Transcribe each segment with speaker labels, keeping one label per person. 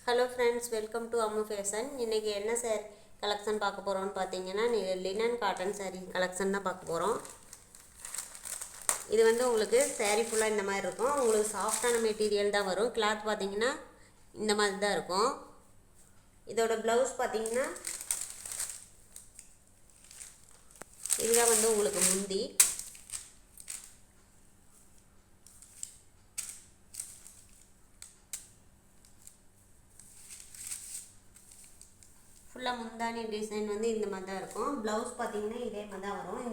Speaker 1: Hello friends, welcome to Ammu fashion. இன்றைக்கி என்ன sorry collection பார்க்க போகிறோன்னு பார்த்தீங்கன்னா, லினன் காட்டன் சாரீ கலெக்ஷன் தான் பார்க்க போகிறோம். இது வந்து உங்களுக்கு சாரீ ஃபுல்லாக இந்த மாதிரி இருக்கும். உங்களுக்கு சாஃப்டான மெட்டீரியல் தான் வரும். கிளாத் பார்த்தீங்கன்னா இந்த மாதிரி தான் இருக்கும். இதோட ப்ளவுஸ் பார்த்தீங்கன்னா இதுதான் வந்து உங்களுக்கு முந்தி. ஃபுல்லாக முந்தானி டிசைன் வந்து இந்த மாதிரி தான் இருக்கும். ப்ளவுஸ் பார்த்தீங்கன்னா இதே மாதிரி தான் வரும்.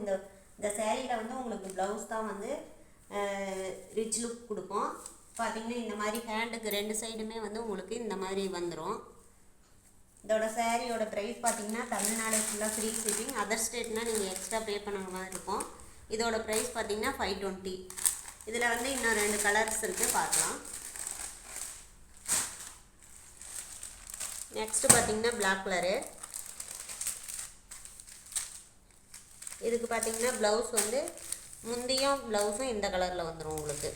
Speaker 1: இந்த சேரீயில் வந்து உங்களுக்கு ப்ளவுஸ் தான் வந்து ரிச் லுக் கொடுக்கும். பார்த்தீங்கன்னா இந்த மாதிரி ஹேண்டுக்கு ரெண்டு சைடுமே வந்து உங்களுக்கு இந்த மாதிரி வந்துடும். இதோட சேரீயோட ப்ரைஸ் பார்த்தீங்கன்னா தமிழ்நாடு ஃபுல்லாக ஃப்ரீ ஷிப்பிங். அதர் ஸ்டேட்னால் நீங்கள் எக்ஸ்ட்ரா பே பண்ணுற மாதிரி இருக்கும். இதோட ப்ரைஸ் பார்த்தீங்கன்னா 520. இதில் வந்து இன்னும் 2 கலர்ஸ் இருக்குது, பார்க்கலாம். நெக்ஸ்ட் பார்த்தீங்கன்னா பிளாக் கலரு. இதுக்கு பார்த்தீங்கன்னா ப்ளவுஸ் வந்து முந்தியும் ப்ளவுஸும் இந்த கலரில் வந்துடும் உங்களுக்கு.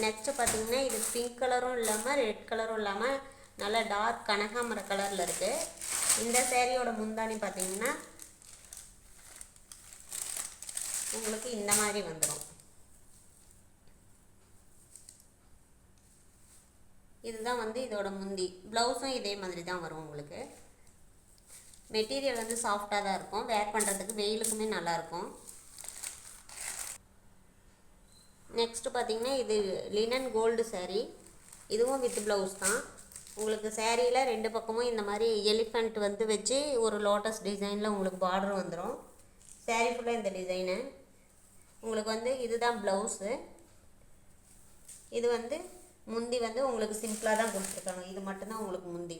Speaker 1: நெக்ஸ்ட் பார்த்தீங்கன்னா இது பிங்க் கலரும் இல்லாமல் ரெட் கலரும் இல்லாமல் நல்லா டார்க் கனகாமர கலரில் இருக்குது. இந்த சேரீயோட முந்தானி பார்த்தீங்கன்னா உங்களுக்கு இந்த மாதிரி வந்துடும். இதுதான் வந்து இதோட முந்தி. ப்ளவுஸும் இதே மாதிரி தான் வரும் உங்களுக்கு. மெட்டீரியல் வந்து சாஃப்டாக தான் இருக்கும். வேர் பண்ணுறதுக்கு வெயிலுக்குமே நல்லாயிருக்கும். நெக்ஸ்ட்டு பார்த்தீங்கன்னா இது லினன் கோல்டு சேரீ. இதுவும் வித் ப்ளவுஸ் தான். உங்களுக்கு சேரீயில் 2 பக்கமும் இந்த மாதிரி எலிஃபண்ட் வந்து வச்சு ஒரு லோட்டஸ் டிசைனில் உங்களுக்கு பார்டர் வந்துடும். சேரீ ஃபுல்லாக இந்த டிசைனு உங்களுக்கு வந்து இதுதான் ப்ளவுஸு. இது வந்து முந்தி வந்து உங்களுக்கு சிம்பிளாக தான் கொடுத்துருக்காங்க. இது மட்டும்தான் உங்களுக்கு முந்தி.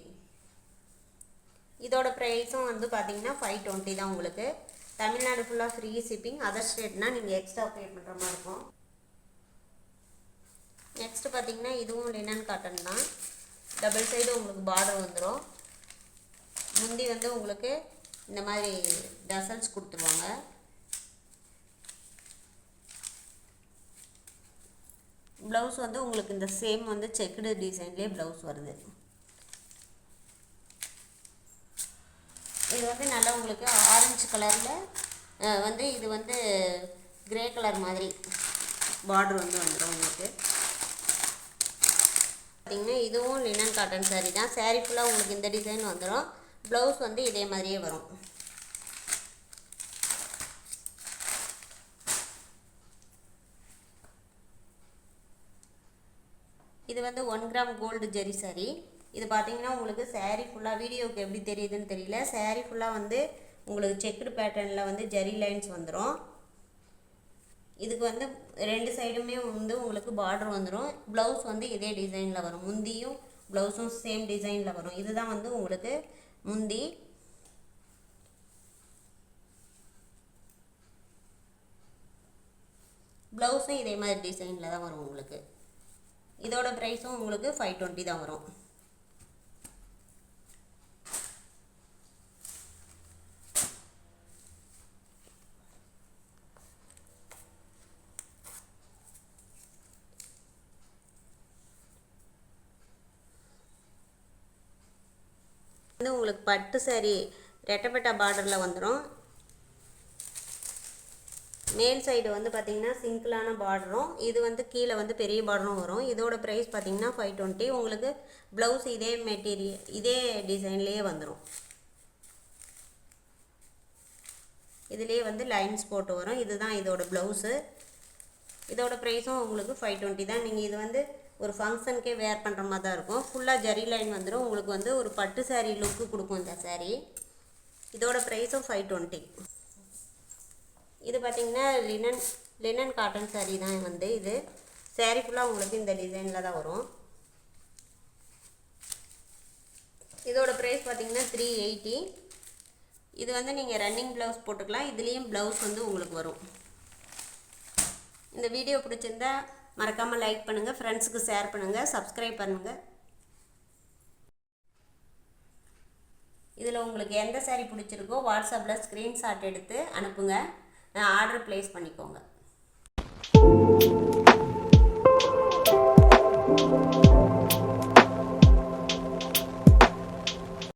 Speaker 1: இதோட ப்ரைஸும் வந்து பார்த்தீங்கன்னா 520 தான் உங்களுக்கு. தமிழ்நாடு ஃபுல்லாக ஃப்ரீ ஷிப்பிங். அதர் ஸ்டேட்னால் நீங்கள் எக்ஸ்ட்ரா பே பண்ணுற மாதிரி இருக்கும். நெக்ஸ்ட்டு பார்த்தீங்கன்னா இதுவும் லினன் காட்டன் தான். டபுள் சைடு உங்களுக்கு பார்டர் வந்துடும். முந்தி வந்து உங்களுக்கு இந்த மாதிரி டசல்ஸ் கொடுத்துருவாங்க. ப்ளவுஸ் வந்து உங்களுக்கு இந்த சேம் வந்து செக்குடு டிசைன்லேயே ப்ளவுஸ் வருது. இது வந்து நல்லா உங்களுக்கு ஆரஞ்சு கலரில் வந்து இது வந்து கிரே கலர் மாதிரி பார்டர் வந்து வந்துடும் உங்களுக்கு. பார்த்திங்கன்னா இதுவும் லினன் காட்டன் சாரீ தான். சாரீ ஃபுல்லாக உங்களுக்கு இந்த டிசைன் வந்துடும். ப்ளவுஸ் வந்து இதே மாதிரியே வரும். இது வந்து 1 கிராம் கோல்டு ஜெரி சாரீ. இது பார்த்தீங்கன்னா உங்களுக்கு சாரீ ஃபுல்லாக வீடியோவுக்கு எப்படி தெரியுதுன்னு தெரியல. சாரீ ஃபுல்லாக வந்து உங்களுக்கு செக்குடு பேட்டர்னில் வந்து ஜெரி லைன்ஸ் வந்துடும். இதுக்கு வந்து 2 சைடுமே வந்து உங்களுக்கு பார்டர் வந்துடும். ப்ளவுஸ் வந்து இதே டிசைனில் வரும். முந்தியும் ப்ளவுஸும் சேம் டிசைனில் வரும். இதுதான் வந்து உங்களுக்கு முந்தி. ப்ளவுஸும் இதே மாதிரி டிசைனில் தான் வரும் உங்களுக்கு. இதோட ப்ரைஸும் உங்களுக்கு 520 தான் வரும். வந்து உங்களுக்கு பட்டு சாரீ ரெட்டப்பட்டா பார்டரில் வந்துடும். மேல் சைடு வந்து பார்த்திங்கன்னா சிங்கிளான பார்டரும், இது வந்து கீழே வந்து பெரிய பார்டரும் வரும். இதோட ப்ரைஸ் பார்த்திங்கன்னா 520. உங்களுக்கு ப்ளவுஸ் இதே மெட்டீரியல் இதே டிசைன்லேயே வந்துடும். இதுலேயே வந்து லைன்ஸ் போட்டு வரும். இதுதான் இதோட ப்ளவுஸு. இதோட ப்ரைஸும் உங்களுக்கு 520 தான். நீங்கள் இது வந்து ஒரு ஃபங்க்ஷனுக்கே வேர் பண்ணுற மாதிரி தான் இருக்கும். ஃபுல்லாக ஜரி லைன் வந்துடும். உங்களுக்கு வந்து ஒரு பட்டு சாரீ லுக்கு கொடுக்கும் இந்த சாரீ. இதோட ப்ரைஸும் 520. இது பார்த்திங்கன்னா லினன் காட்டன் சாரீ தான் வந்து இது. சாரீ ஃபுல்லாக உங்களுக்கு இந்த டிசைனில் தான் வரும். இதோட ப்ரைஸ் பார்த்திங்கன்னா 380. இது வந்து நீங்கள் ரன்னிங் ப்ளவுஸ் போட்டுக்கலாம். இதுலேயும் ப்ளவுஸ் வந்து உங்களுக்கு வரும். இந்த வீடியோ பிடிச்சிருந்தா மறக்காமல் லைக் பண்ணுங்கள், ஃப்ரெண்ட்ஸுக்கு ஷேர் பண்ணுங்கள், சப்ஸ்கிரைப் பண்ணுங்கள். இதில் உங்களுக்கு எந்த சாரீ பிடிச்சிருக்கோ வாட்ஸ்அப்பில் ஸ்க்ரீன்ஷாட் எடுத்து அனுப்புங்க. ஆர்டர் ப்ளேஸ் பண்ணிக்கோங்க.